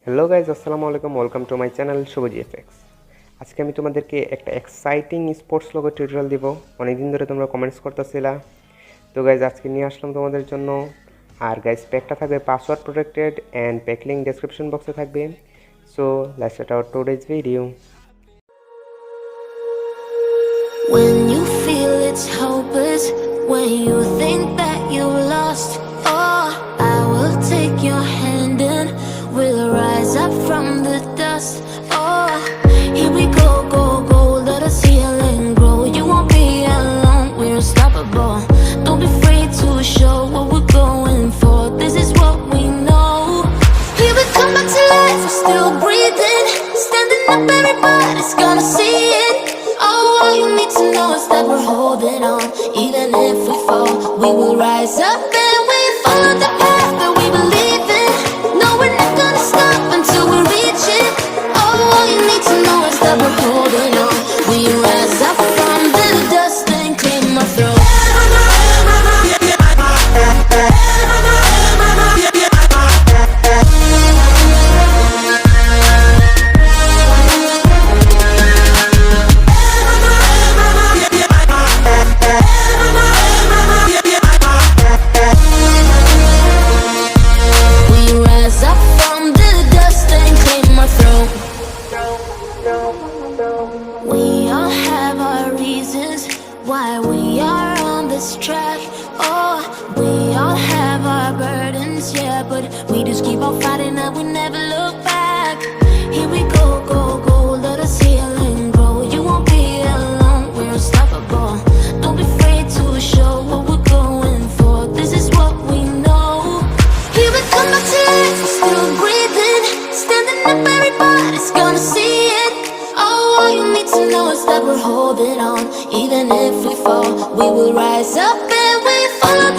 Hello guys, আসসালামু আলাইকুম। Welcome to my channel Shubho GFX. আজকে আমি তোমাদেরকে একটা এক্সাইটিং স্পোর্টস লোগো টিউটোরিয়াল দিব। অনেকদিন ধরে তোমরা কমেন্টস করতেছিলা। তো গাইজ আজকে নিয়ে আসলাম তোমাদের জন্য। আর গাইজ প্যাকটা থাকবে password protected and pack link description বক্সে থাকবে। So let's start our today's video. When you feel it's hopeless, when you think that you're lost, oh, I will take your hand and we'll rise up from the dust. Oh, here we go, go, go, let us heal and grow. You won't be alone, we're unstoppable. Don't be afraid to show what we're going for. This is what we know. Here we come back to life, we're still breathing. Standing up, everybody's gonna see it. All you need to know is that we're holding on. Even if we fall, we will rise up and we follow the path that we believe in. No, we're not gonna stop until we reach it. All you need to know is that we're holding on. We rise up from the dust and claim our throne. We all have our reasons why we are on this track. Oh, we all have our burdens, yeah, but we just keep on fighting and we never look back. Here we go, go, go, let us heal and grow. You won't be alone, we're unstoppable. Don't be afraid to show what we're going for. This is what we know. Here we come back to life, we're still breathing. Standing up, everybody's gonna see it. All you need to know is that we're holding on. Even if we fall, we will rise up and we follow